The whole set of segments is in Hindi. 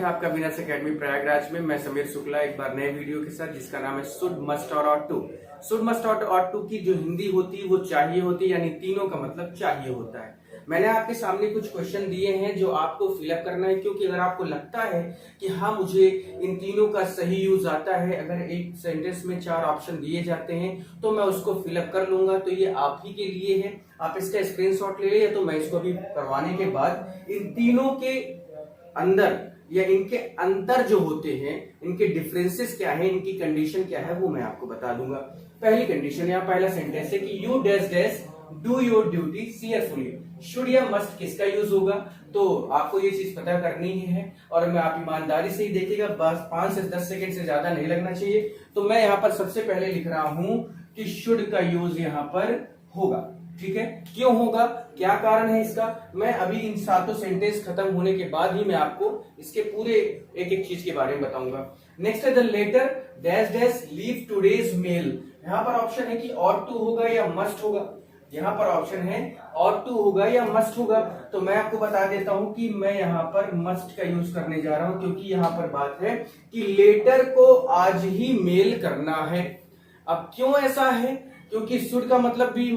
है आपका विनर्स एकेडमी प्रयागराज में। मैं समीर शुक्ला एक बार नए वीडियो के साथ, जिसका नाम है शुड मस्ट और ऑट टू। शुड मस्ट और ऑट टू की जो हिंदी होती है वो चाहिए होती है, यानी तीनों का मतलब चाहिए होता है। मैंने आपके सामने कुछ क्वेश्चन दिए हैं जो आपको फिलअप करना है, क्योंकि अगर आपको लगता है कि हाँ मुझे इन तीनों का सही यूज आता है, अगर एक सेंटेंस में 4 ऑप्शन दिए जाते हैं तो मैं उसको फिलअप कर लूंगा, तो ये आप ही के लिए है। आप इसका स्क्रीनशॉट ले लिया, तो मैं इसको भी करवाने के बाद इन तीनों के अंदर या इनके अंतर जो होते हैं, इनके डिफरेंसेस क्या है, इनकी कंडीशन क्या है, वो मैं आपको बता दूंगा। पहली कंडीशन या पहला सेंटेंस है कि you dash dash do your duty cheerfully. Should या मस्ट किसका यूज होगा, तो आपको ये चीज पता करनी है और मैं आप ईमानदारी से ही देखिएगा, बस 5 से 10 सेकंड से ज्यादा नहीं लगना चाहिए। तो मैं यहाँ पर सबसे पहले लिख रहा हूं कि शुड का यूज यहाँ पर होगा। ठीक है, क्यों होगा, क्या कारण है इसका, मैं अभी इन 7 सेंटेंस खत्म होने के बाद ही मैं आपको इसके पूरे एक एक चीज के बारे में बताऊंगा। नेक्स्ट है the letter dash dash leave today's mail. यहाँ पर ऑप्शन है कि ऑट टू होगा या मस्ट होगा। यहाँ पर ऑप्शन है ऑट टू होगा या मस्ट होगा, तो मैं आपको बता देता हूं कि मैं यहाँ पर मस्ट का यूज करने जा रहा हूं, क्योंकि यहाँ पर बात है कि लेटर को आज ही मेल करना है। अब क्यों ऐसा है, क्योंकि शुड का मतलब भी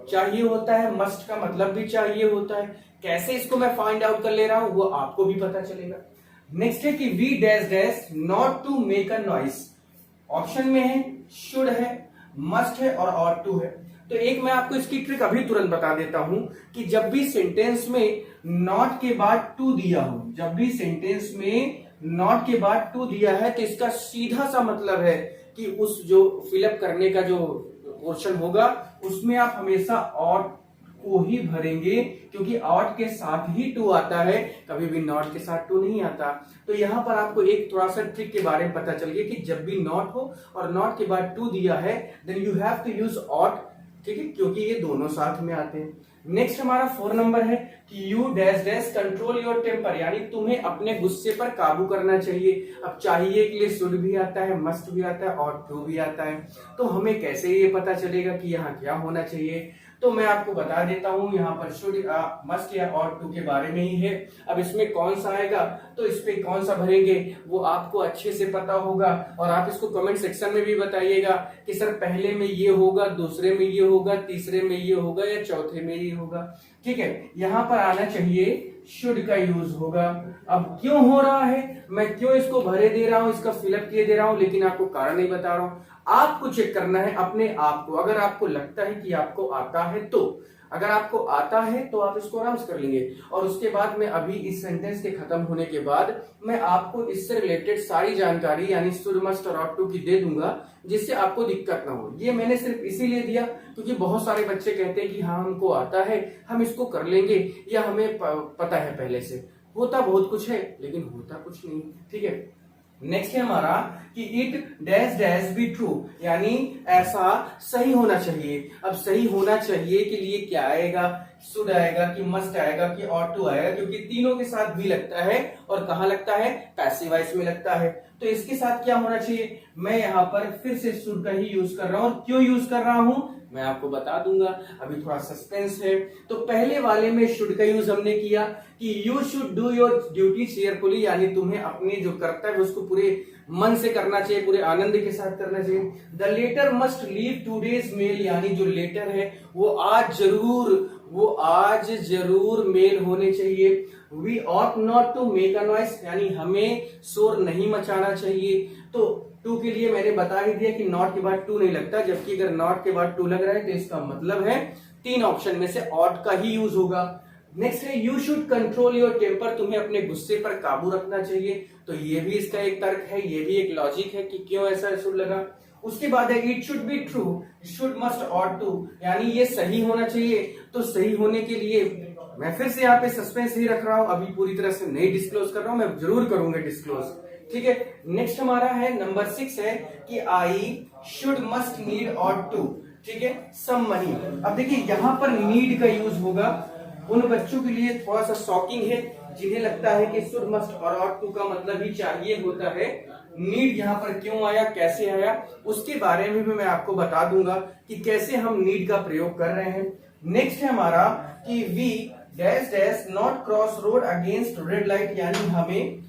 चाहिए होता है, मस्ट का मतलब भी चाहिए होता है। कैसे इसको मैं फाइंड आउट कर ले रहा हूं वो आपको भी पता चलेगा। नेक्स्ट है कि we dash dash not to make a noise. Option में है शुड है, मस्ट है और ऑट टू है। तो एक मैं आपको इसकी ट्रिक अभी तुरंत बता देता हूं कि जब भी सेंटेंस में नॉट के बाद टू दिया हो, जब भी सेंटेंस में नॉट के बाद टू दिया है, तो इसका सीधा सा मतलब है कि उस जो फिलअप करने का जो पोर्शन होगा उसमें आप हमेशा ऑट को ही भरेंगे, क्योंकि ऑट के साथ ही टू आता है, कभी भी नॉट के साथ टू नहीं आता। तो यहाँ पर आपको एक थोड़ा सा ट्रिक के बारे में पता चल गया कि जब भी नॉट हो और नॉट के बाद टू दिया है, then you have to use ought. ठीक है, क्योंकि ये दोनों साथ में आते हैं। नेक्स्ट हमारा 4 नंबर है कि you dash dash control your temper, यानी तुम्हें अपने गुस्से पर काबू करना चाहिए। अब चाहिए के लिए शुड भी आता है, मस्ट भी आता है और टू भी आता है। तो हमें कैसे ये पता चलेगा कि यहाँ क्या होना चाहिए, तो मैं आपको बता देता हूं। यहाँ पर शुड मस्ट या और टू के बारे में ही है। अब इसमें कौन सा आएगा, तो इस पे कौन सा भरेंगे वो आपको अच्छे से पता होगा, और आप इसको कमेंट सेक्शन में भी बताइएगा कि सर पहले में ये होगा, दूसरे में ये होगा, तीसरे में ये होगा या चौथे में ये होगा। ठीक है, यहाँ पर आना चाहिए शुड का यूज होगा। अब क्यों हो रहा है, मैं क्यों इसको भरे दे रहा हूं, इसका फिलअप किए दे रहा हूं, लेकिन आपको कारण नहीं बता रहा हूं। आपको चेक करना है अपने आप को। अगर आपको लगता है कि आपको आता है, तो अगर आपको आता है तो आप इसको आराम से कर लेंगे। और उसके बाद में अभी इस सेंटेंस के खत्म होने के बाद मैं आपको इससे रिलेटेड सारी जानकारी यानी शुड मस्ट और ऑट टू की दे दूंगा, जिससे आपको दिक्कत ना हो। ये मैंने सिर्फ इसीलिए दिया क्योंकि बहुत सारे बच्चे कहते हैं कि हाँ हमको आता है, हम इसको कर लेंगे, या हमें पता है पहले से। होता बहुत कुछ है लेकिन होता कुछ नहीं। ठीक है, नेक्स्ट है हमारा कि it dash dash be true, यानी ऐसा सही होना चाहिए। अब सही होना चाहिए के लिए क्या आएगा, शुड आएगा कि मस्ट आएगा कि ऑट टू आएगा, क्योंकि तीनों के साथ भी लगता है और कहाँ लगता है, पैसिव वॉइस में लगता है। तो इसके साथ क्या होना चाहिए, मैं यहाँ पर फिर से शुड का ही यूज कर रहा हूँ। और क्यों यूज कर रहा हूँ मैं आपको बता दूंगा, अभी थोड़ा सस्पेंस है। तो पहले वाले में शुड का यूज हमने किया कि you should do your duty cheerfully, यानी तुम्हें अपने जो कर्तव्य है उसको पूरे मन से करना चाहिए, पूरे आनंद के साथ करना चाहिए। The letter must leave today's mail, यानी जो लेटर है वो आज जरूर मेल होने चाहिए। We ought not to make a noise, यानी हमें शोर नहीं मचाना चाहिए। तो टू के लिए मैंने बता ही दिया कि नॉट के बाद टू नहीं लगता, जबकि अगर नॉट के बाद टू लग रहा है तो इसका मतलब है 3 ऑप्शन में से ऑट का ही यूज होगा। नेक्स्ट है you should control your temper, तुम्हें अपने गुस्से पर काबू रखना चाहिए। तो ये भी इसका एक तर्क है, ये भी एक लॉजिक है कि क्यों ऐसा शुड लगा। उसके बाद है it should be true, should must ought to, यानी ये सही होना चाहिए। तो सही होने के लिए मैं फिर से यहाँ पे सस्पेंस ही रख रहा हूं, अभी पूरी तरह से नहीं डिस्क्लोज कर रहा हूं, मैं जरूर करूंगा डिस्क्लोज। ठीक है, नेक्स्ट हमारा है नंबर 6 है कि I should must need ought to. ठीक है, सम मनी। अब देखिए यहाँ पर नीड का यूज होगा उन बच्चों के लिए थोड़ा सा शॉकिंग है जिन्हें लगता है कि शुड मस्ट और ऑट टू का मतलब ही चाहिए होता है। नीड यहाँ पर क्यों आया, कैसे आया, उसके बारे में भी मैं आपको बता दूंगा कि कैसे हम नीड का प्रयोग कर रहे हैं। नेक्स्ट है हमारा कि we dash dash not cross road against red light, यानी हमें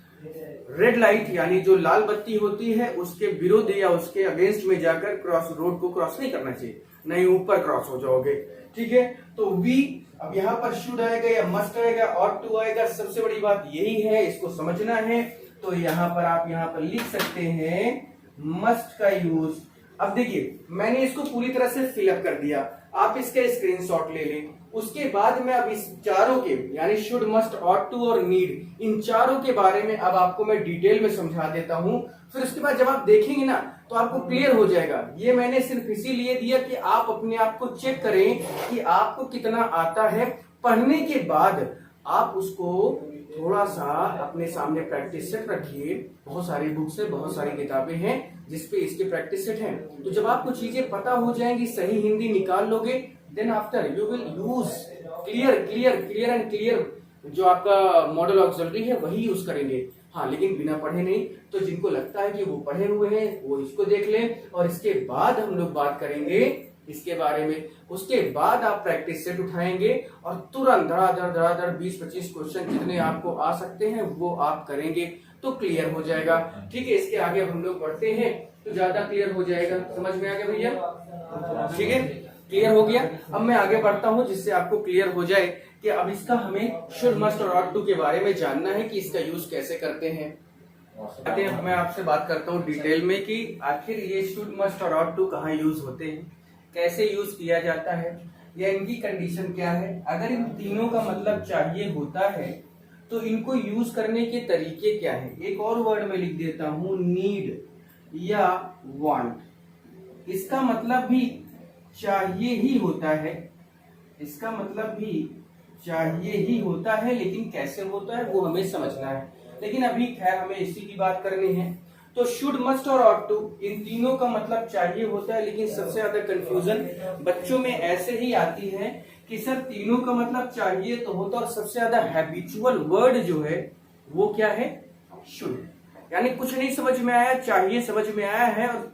रेड लाइट यानी जो लाल बत्ती होती है उसके विरुद्ध या उसके अगेंस्ट में जाकर क्रॉस रोड को क्रॉस नहीं करना चाहिए, नहीं ऊपर क्रॉस हो जाओगे। ठीक है, तो वी अब यहाँ पर शुड आएगा या मस्ट आएगा और टू आएगा, सबसे बड़ी बात यही है, इसको समझना है। तो यहाँ पर आप यहाँ पर लिख सकते हैं मस्ट का यूज। अब देखिए मैंने इसको पूरी तरह से फिलअप कर दिया, आप इसका स्क्रीनशॉट ले लें। उसके बाद में अब इस चारों के यानी शुड, मस्ट, ऑट टू और नीड, इन चारों के बारे में अब आपको मैं डिटेल में समझा देता हूं। फिर उसके बाद जब आप देखेंगे ना तो आपको क्लियर हो जाएगा। ये मैंने सिर्फ इसीलिए दिया कि आप अपने आप को चेक करें कि आपको कितना आता है। पढ़ने के बाद आप उसको थोड़ा सा अपने सामने प्रैक्टिस सेट रखिए। बहुत सारी बुक्स है, बहुत सारी किताबें हैं जिसपे इसके प्रैक्टिस सेट हैं। तो जब आपको चीजें पता हो जाएंगी, सही हिंदी निकाल लोगे, then after you will use clear and clear जो आपका मॉडल ऑक्सिलरी है वही यूज करेंगे। हाँ, लेकिन बिना पढ़े नहीं। तो जिनको लगता है कि वो पढ़े हुए हैं वो इसको देख लें और इसके बाद हम लोग बात करेंगे इसके बारे में। उसके बाद आप प्रैक्टिस सेट उठाएंगे और तुरंत धड़ाधड़ 20-25 क्वेश्चन जितने आपको आ सकते हैं वो आप करेंगे तो क्लियर हो जाएगा। ठीक है, इसके आगे हम लोग बढ़ते हैं तो ज्यादा क्लियर हो जाएगा। समझ में आ गया भैया? ठीक है, क्लियर हो गया। अब मैं आगे बढ़ता हूं जिससे आपको क्लियर हो जाए कि अब इसका हमें शुड, मस्ट और ऑट टू के बारे में जानना है कि इसका यूज कैसे करते हैं। मैं आपसे बात करता हूं डिटेल में कि आखिर ये शुड, मस्ट और ऑट टू कहाँ यूज होते हैं, कैसे यूज किया जाता है या इनकी कंडीशन क्या है। अगर इन तीनों का मतलब चाहिए होता है तो इनको यूज करने के तरीके क्या है। एक और वर्ड में लिख देता हूं, नीड या वांट। इसका मतलब भी चाहिए ही होता है, इसका मतलब भी चाहिए ही होता है, लेकिन कैसे होता है वो हमें समझना है। लेकिन अभी खैर हमें इसी की बात करनी है। तो शुड, मस्ट और ऑट टू इन तीनों का मतलब चाहिए होता है, लेकिन सबसे ज्यादा कंफ्यूजन बच्चों में ऐसे ही आती है कि सर तीनों का मतलब चाहिए तो होता, और सबसे ज्यादा हैबिचुअल वर्ड जो है वो क्या है, शुड। यानी कुछ नहीं समझ में आया, चाहिए समझ में आया है और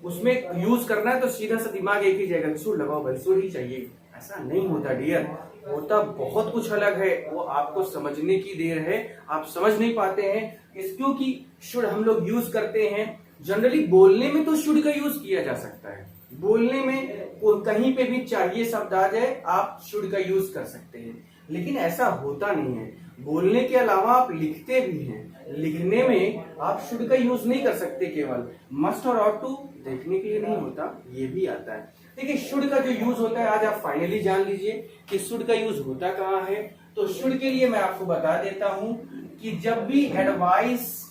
उसमें यूज करना है तो सीधा सा दिमाग एक ही जाएगा, शुड लगाओ भाई, शुड ही चाहिए। ऐसा नहीं होता डियर, होता बहुत कुछ अलग है। वो आपको समझने की देर है, आप समझ नहीं पाते हैं क्योंकि शुड हम लोग यूज करते हैं जनरली बोलने में। तो शुड का यूज किया जा सकता है, बोलने में कहीं पे भी चाहिए शब्द आ जाए आप शुड का यूज कर सकते हैं, लेकिन ऐसा होता नहीं है। बोलने के अलावा आप लिखते भी हैं, लिखने में आप शुड का यूज नहीं कर सकते। केवल मस्ट और ऑट टू देखने के लिए नहीं होता, ये भी आता है। देखिए शुड का जो यूज होता है आज आप फाइनली जान लीजिए कि शुड का यूज होता कहाँ है। तो शुड के लिए मैं आपको बता देता हूं कि जब भी एडवाइस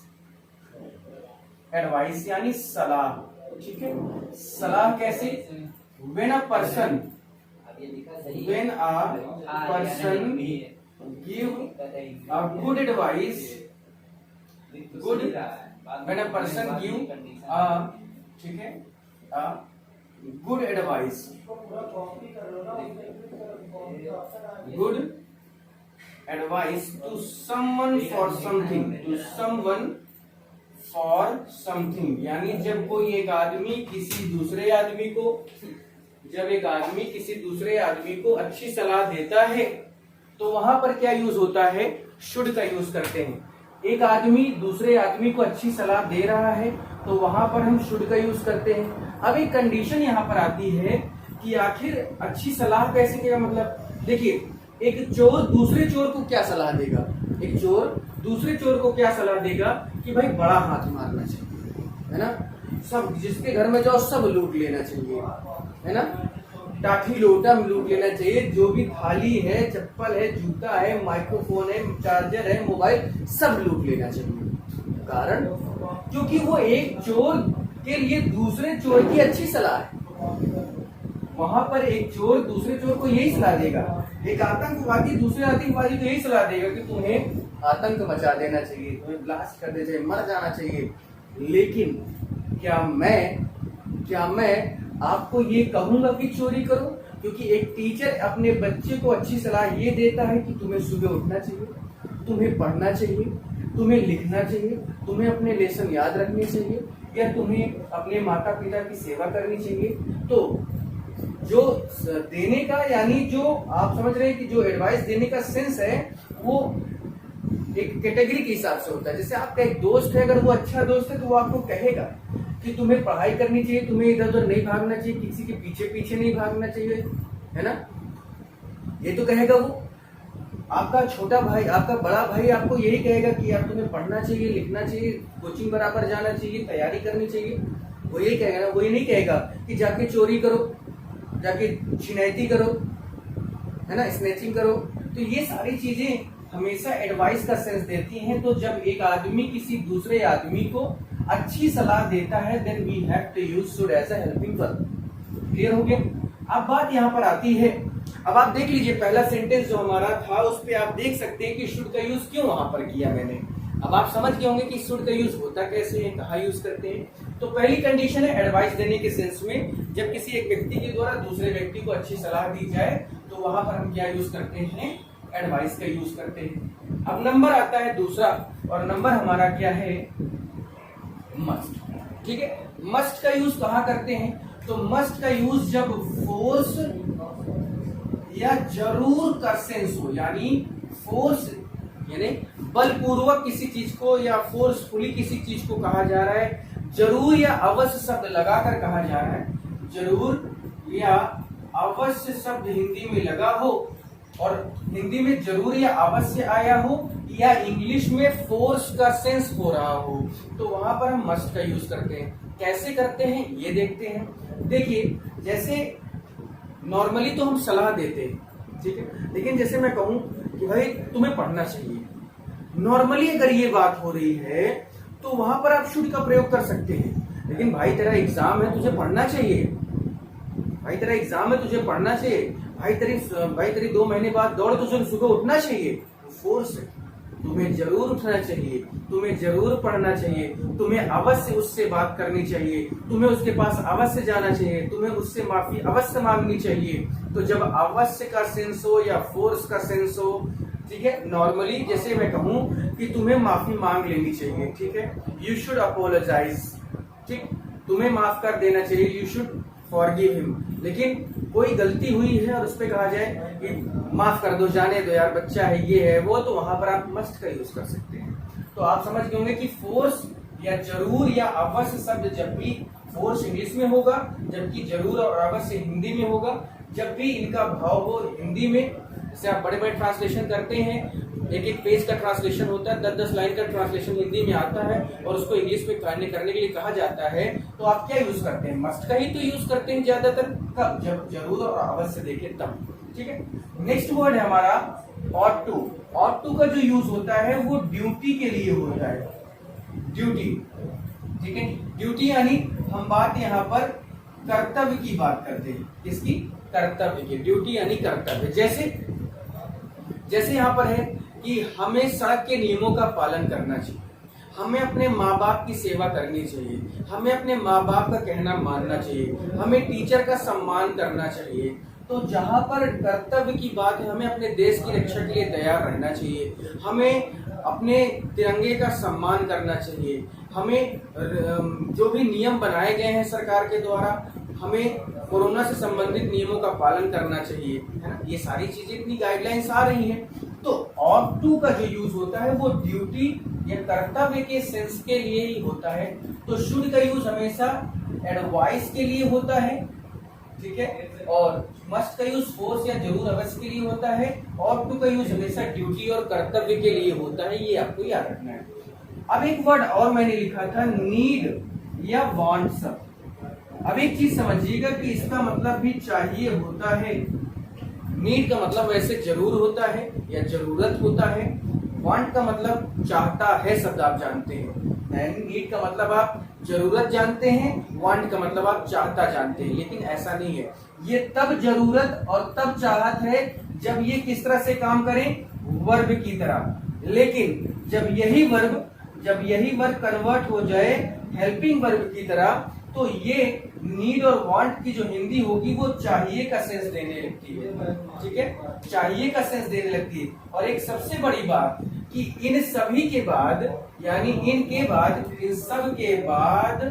यानी सलाह, ठीक है, सलाह कैसे, when a person give a good advice, when a person give a, ठीक है, a good advice, good advice to someone for something, to someone for something, यानी जब कोई एक आदमी किसी दूसरे आदमी को, जब एक आदमी किसी दूसरे आदमी को अच्छी सलाह देता है तो वहां पर क्या यूज होता है, शुड का यूज करते हैं। एक आदमी दूसरे आदमी को अच्छी सलाह दे रहा है तो वहां पर हम शुड का यूज करते हैं। अब एक कंडीशन यहाँ पर आती है कि आखिर अच्छी सलाह कैसे देगा, मतलब देखिए एक चोर दूसरे चोर को क्या सलाह देगा, एक चोर दूसरे चोर को क्या सलाह देगा कि भाई बड़ा हाथ मारना चाहिए, है ना, सब जिसके घर में जाओ सब लूट लेना चाहिए, है ना, टाठी लोटा लूट लेना चाहिए, जो भी थाली है, चप्पल है, जूता है, माइक्रोफोन है, चार्जर है, मोबाइल, सब लूट लेना चाहिए। कारण क्योंकि वो एक चोर के लिए दूसरे चोर की अच्छी सलाह है। वहां पर एक चोर दूसरे चोर को यही सलाह देगा, एक आतंकवादी दूसरे आतंकवादी को यही सलाह देगा कि तुम्हें आतंक मचा देना चाहिए, तुम्हें ब्लास्ट कर देना चाहिए, मर जाना चाहिए। लेकिन क्या मैं आपको ये कहूंगा कि चोरी करो? क्योंकि एक टीचर अपने बच्चे को अच्छी सलाह ये देता है कि तुम्हें सुबह उठना चाहिए, तुम्हें पढ़ना चाहिए, तुम्हें लिखना चाहिए, तुम्हें अपने लेसन याद रखने चाहिए, या तुम्हें अपने माता पिता की सेवा करनी चाहिए। तो जो देने का यानी जो आप समझ रहे हैं कि जो एडवाइस देने का सेंस है वो एक कैटेगरी के हिसाब से होता है। जैसे आपका एक दोस्त है, अगर वो अच्छा दोस्त है तो वो आपको कहेगा कि तुम्हें पढ़ाई करनी चाहिए, तुम्हें इधर उधर नहीं भागना चाहिए, किसी के पीछे पीछे नहीं भागना चाहिए, है ना, ये तो कहेगा वो। आपका छोटा भाई, आपका बड़ा भाई आपको यही कहेगा कि यार तुम्हें पढ़ना चाहिए, लिखना चाहिए, कोचिंग बराबर जाना चाहिए, तैयारी करनी चाहिए, वो यही कहेगा ना। वो ये नहीं कहेगा कि जाके चोरी करो, जाके छिनैती करो, है ना, स्नैचिंग करो। तो ये सारी चीजें हमेशा एडवाइस का सेंस देती हैं। तो जब एक आदमी किसी दूसरे आदमी को अच्छी सलाह देता है, then we have to use should as a helping verb. Clear हो गया? अब बात यहाँ पर आती है, अब आप देख लीजिए पहला सेंटेंस जो हमारा था उस पे आप देख सकते हैं कि शुड का यूज क्यों वहां पर किया मैंने। अब आप समझ गए होंगे कि शुड का यूज होता कैसे है, कहाँ यूज करते हैं। तो पहली कंडीशन है एडवाइस देने के सेंस में, जब किसी एक व्यक्ति के द्वारा दूसरे व्यक्ति को अच्छी सलाह दी जाए तो वहां पर हम क्या यूज करते हैं, एडवाइस का यूज करते हैं। अब नंबर आता है दूसरा, और नंबर हमारा क्या है, मस्ट। ठीक है, मस्ट का यूज कहाँ करते हैं, तो मस्ट का यूज जब फोर्स या जरूर का सेंस हो, यानी फोर्स यानी बलपूर्वक किसी चीज को या फोर्सफुली किसी चीज को कहा जा रहा है, जरूर या अवश्य शब्द लगाकर कहा जा रहा है, जरूर या अवश्य शब्द हिंदी में लगा हो, और हिंदी में जरूर या अवश्य आया हो, या इंग्लिश में फोर्स का सेंस हो रहा हो, तो वहां पर हम मस्ट का यूज करते हैं। कैसे करते हैं ये देखते हैं। देखिए, जैसे नॉर्मली तो हम सलाह देते हैं, ठीक है, लेकिन जैसे मैं कहूं कि भाई तुम्हें पढ़ना चाहिए, नॉर्मली अगर ये बात हो रही है तो वहां पर आप शुड का प्रयोग कर सकते हैं। लेकिन भाई तेरा एग्जाम है, तुझे पढ़ना चाहिए, भाई तेरा एग्जाम है, तुझे पढ़ना चाहिए, भाई तेरी 2 महीने बाद दौड़, तुझे सुबह उठना चाहिए, फोर्स है, तुम्हें जरूर उठना चाहिए, तुम्हें जरूर पढ़ना चाहिए, तुम्हें अवश्य उससे बात करनी चाहिए, तुम्हें उसके पास अवश्य जाना चाहिए, तुम्हें उससे माफी अवश्य मांगनी चाहिए। तो जब अवश्य का सेंस हो या फोर्स का सेंस हो, ठीक है, नॉर्मली जैसे मैं कहूं कि तुम्हें माफी मांग लेनी चाहिए, ठीक है, यू शुड अपोलोजाइज, ठीक, तुम्हें माफ कर देना चाहिए, यू शुड फॉरगिव हिम। लेकिन कोई गलती हुई है और उस पर कहा जाए कि माफ कर दो, जाने दो यार, बच्चा है, ये है वो, तो वहां पर आप मस्ट का यूज कर सकते हैं। तो आप समझ गए होंगे कि फोर्स या जरूर या अवश्य शब्द जब भी फोर्स इंग्लिश में होगा, जबकि जरूर और अवश्य हिंदी में होगा, जब भी इनका भाव हो हिंदी में, जैसे आप बड़े बड़े ट्रांसलेशन करते हैं, एक एक पेज का ट्रांसलेशन होता है, 10-10 लाइन का ट्रांसलेशन हिंदी में आता है और उसको इंग्लिश में करने के लिए कहा जाता है, तो आप क्या यूज करते हैं, मस्ट का ही तो यूज करते हैं ज्यादातर, कब, जब जरूर और अवश्य देखे तब। ठीक है, नेक्स्ट वर्ड है हमारा ऑट टू। ऑट टू का जो यूज होता है वो ड्यूटी के लिए होता है, ड्यूटी, ठीक है, ड्यूटी यानी हम बात यहाँ पर कर्तव्य की बात करते हैं, किसकी, कर्तव्य की, ड्यूटी यानी कर्तव्य। जैसे यहाँ पर है कि हमें सड़क के नियमों का पालन करना चाहिए, हमें अपने माँ बाप की सेवा करनी चाहिए, हमें अपने माँ बाप का कहना मानना चाहिए, हमें टीचर का सम्मान करना चाहिए। तो जहाँ पर कर्तव्य की बात है, हमें अपने देश की रक्षा के लिए तैयार रहना चाहिए, हमें अपने तिरंगे का सम्मान करना चाहिए, हमें जो भी नियम बनाए गए हैं सरकार के द्वारा, हमें कोरोना से संबंधित नियमों का पालन करना चाहिए, है ना। ये सारी चीजें इतनी गाइडलाइंस आ रही हैं। तो ऑट टू का जो यूज होता है वो ड्यूटी या कर्तव्य के सेंस के लिए ही होता है। तो शुड का यूज हमेशा एडवाइस के लिए होता है, ठीक है, और मस्ट का यूज फोर्स या जरूर अवश्य के लिए होता है, ऑट टू का यूज हमेशा ड्यूटी और कर्तव्य के लिए होता है, ये आपको याद रखना है। अब एक वर्ड और मैंने लिखा था, नीड या वांट सब। अब एक चीज समझिएगा कि इसका मतलब भी चाहिए होता है। नीड का मतलब वैसे जरूर होता है या जरूरत होता है, वांट का मतलब चाहता है शब्द आप जानते हैं, नीड का मतलब आप जरूरत जानते हैं, वांट का मतलब आप चाहता जानते हैं। लेकिन ऐसा नहीं है, ये तब जरूरत और तब चाहत है जब ये किस तरह से काम करें, वर्ब की तरह। लेकिन जब यही वर्ब कन्वर्ट हो जाए हेल्पिंग वर्ब की तरह, तो ये नीड और वांट की जो हिंदी होगी वो चाहिए का सेंस देने लगती है, ठीक है, चाहिए का सेंस देने लगती है। और एक सबसे बड़ी बात कि इन सभी के बाद, यानी इनके बाद, इन सब के बाद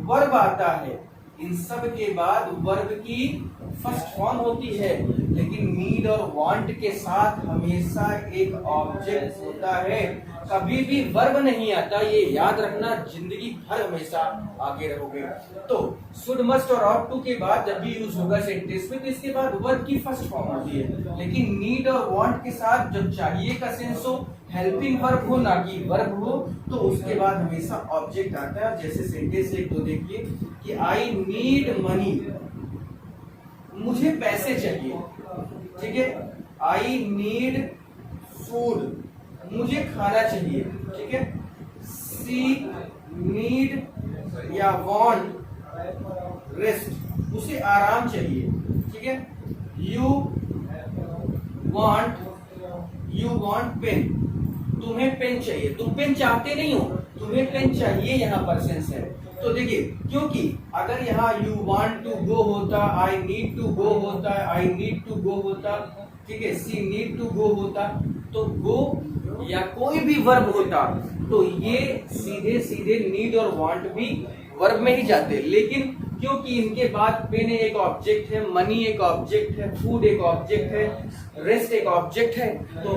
वर्ब आता है, इन सब के बाद वर्ब की फर्स्ट फॉर्म होती है, लेकिन नीड और वांट के साथ हमेशा एक ऑब्जेक्ट होता है, कभी भी वर्ब नहीं आता। ये याद रखना, जिंदगी भर हमेशा आगे रहोगे। तो शुड, मस्ट और ऑट टू के बाद जब भी यूज होगा सेंटेंस में, तो इसके बाद वर्ब की फर्स्ट फॉर्म होती है। लेकिन नीड और वांट के साथ जब चाहिए का सेंस हो, हेल्पिंग वर्ब हो ना कि वर्ब हो, तो उसके बाद हमेशा ऑब्जेक्ट आता है। जैसे सेंटेंस एक दो देखिए कि आई नीड मनी, मुझे पैसे चाहिए, ठीक है। आई नीड फूड, मुझे खाना चाहिए, ठीक है। सी नीड या वांट रेस्ट, उसे आराम चाहिए, ठीक है। यू वांट पेन, तुम्हें पेन चाहिए, तुम पेन चाहते नहीं हो, तुम्हें पेन चाहिए, यहाँ पर सेंस है। तो देखिए, क्योंकि अगर यहाँ यू वांट टू गो होता, आई नीड टू गो होता, आई नीड टू गो होता, ठीक है, सी नीड टू गो होता, तो गो या कोई भी वर्ब होता तो ये सीधे सीधे नीड और वांट भी वर्ब में ही जाते। लेकिन क्योंकि इनके बाद पेन एक ऑब्जेक्ट है, मनी एक ऑब्जेक्ट है, फूड एक ऑब्जेक्ट है, रेस्ट एक ऑब्जेक्ट है, तो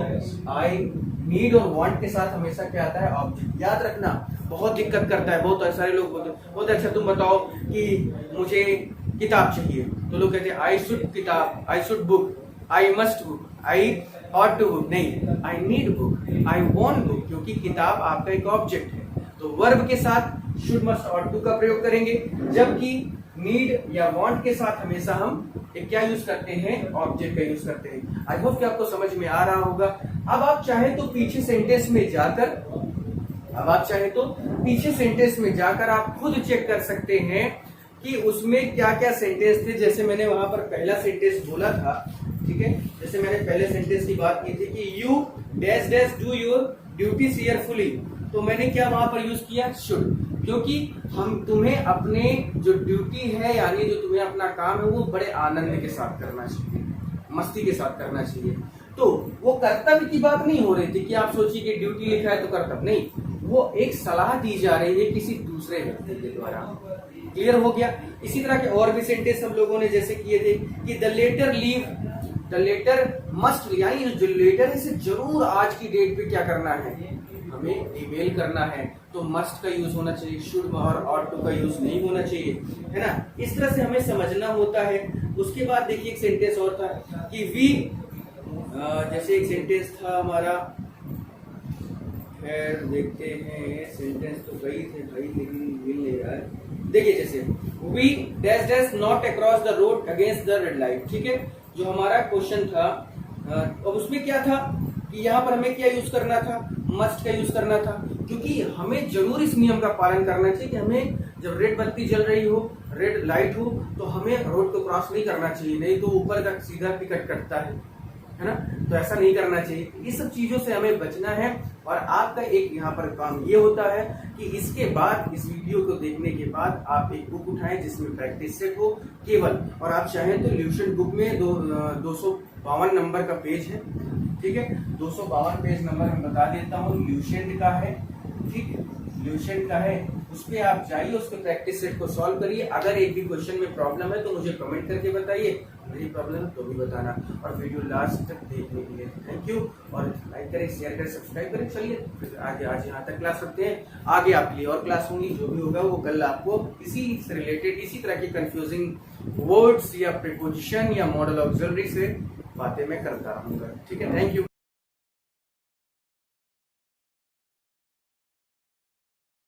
आई नीड और वांट के साथ हमेशा क्या आता है, ऑब्जेक्ट। याद रखना, बहुत दिक्कत करता है, बहुत सारे लोग बोलते अच्छा तुम बताओ कि मुझे किताब चाहिए, तो लोग कहते हैं आई शुड किताब, I should book, I must book, I ought to book, नहीं, I need book, I want book, क्योंकि किताब आपका एक ऑब्जेक्ट है। तो वर्ब के साथ शुड, मस्ट, ऑट टू का प्रयोग करेंगे, जबकि नीड या वांट के साथ हमेशा हम एक क्या यूज करते हैं, ऑब्जेक्ट का यूज करते हैं। आई होप कि आपको समझ में आ रहा होगा। अब आप चाहे तो पीछे सेंटेंस में जाकर आप खुद चेक कर सकते हैं कि उसमें क्या क्या सेंटेंस थे। जैसे मैंने वहां पर पहला सेंटेंस बोला था, ठीक है, जैसे मैंने पहले सेंटेंस की बात की थी कि you dash dash do your duty carefully, तो मैंने क्या वहां पर यूज किया, शुड, क्योंकि हम तुम्हें अपने जो ड्यूटी है यानी जो तुम्हें अपना काम है वो बड़े आनंद के साथ करना चाहिए, मस्ती के साथ करना चाहिए। तो वो कर्तव्य की बात नहीं हो रही थी कि आप सोचिए कि ड्यूटी लिखा है तो कर्तव्य नहीं, वो एक सलाह दी जा रही है किसी दूसरे व्यक्ति के द्वारा। क्लियर हो गया। इसी तरह के और भी सेंटेंस हम लोगों ने जैसे किए थे कि the letter leave, the letter must, यानी जो लेटर है इसे जरूर आज की डेट पे क्या करना है, हमें ईमेल करना है, तो मस्ट का यूज होना चाहिए, शुड और ऑट टू का यूज नहीं होना चाहिए, है ना। इस तरह से हमें समझना होता है। उसके बाद देखिए एक सेंटेंस और था कि वी, जैसे एक सेंटेंस था हमारा, खैर देखते हैं, सेंटेंस तो कई थे भाई लेकिन मिल नहीं रहा है। देखिए जैसे we dash dash not across the road against the red light, ठीक है, जो हमारा क्वेश्चन था। अब उसमें क्या था कि यहाँ पर हमें क्या यूज करना था, मस्ट का यूज करना था, क्योंकि हमें जरूर इस नियम का पालन करना चाहिए कि हमें जब रेड बत्ती जल रही हो, रेड लाइट हो, तो हमें रोड को क्रॉस नहीं करना चाहिए, नहीं तो ऊपर तक सीधा टिकट कटता है ना, तो ऐसा नहीं करना चाहिए। ये सब चीजों से हमें बचना है। और आपका एक यहाँ पर काम ये होता है कि इसके बाद, इस वीडियो को देखने के बाद आप एक बुक उठाएं जिसमें प्रैक्टिस सेट हो केवल, और आप चाहें तो ल्यूसेंट बुक में 252 नंबर का पेज है, ठीक है, 252 पेज नंबर मैं बता देता हूँ, ल्यूसेंट का है, ठीक, ल्यूसेंट का है, उस पे आप जाइए, उसके प्रैक्टिस सेट को सॉल्व करिए। अगर एक भी क्वेश्चन में प्रॉब्लम है तो मुझे कमेंट करके बताइए, मेरी प्रॉब्लम है तो भी बताना, और वीडियो लास्ट तक देखने के लिए थैंक यू। और लाइक करें, शेयर करें, सब्सक्राइब करें। चलिए फिर आगे, आज यहाँ तक क्लास रखते हैं, आगे आपके लिए और क्लास होंगी, जो भी होगा वो कल आपको इसी से रिलेटेड, इसी तरह की कंफ्यूजिंग वर्ड्स या प्रीपोजिशन या मॉडल ऑक्सिलरी से बातें मैं करता रहूंगा, ठीक है। Thank you.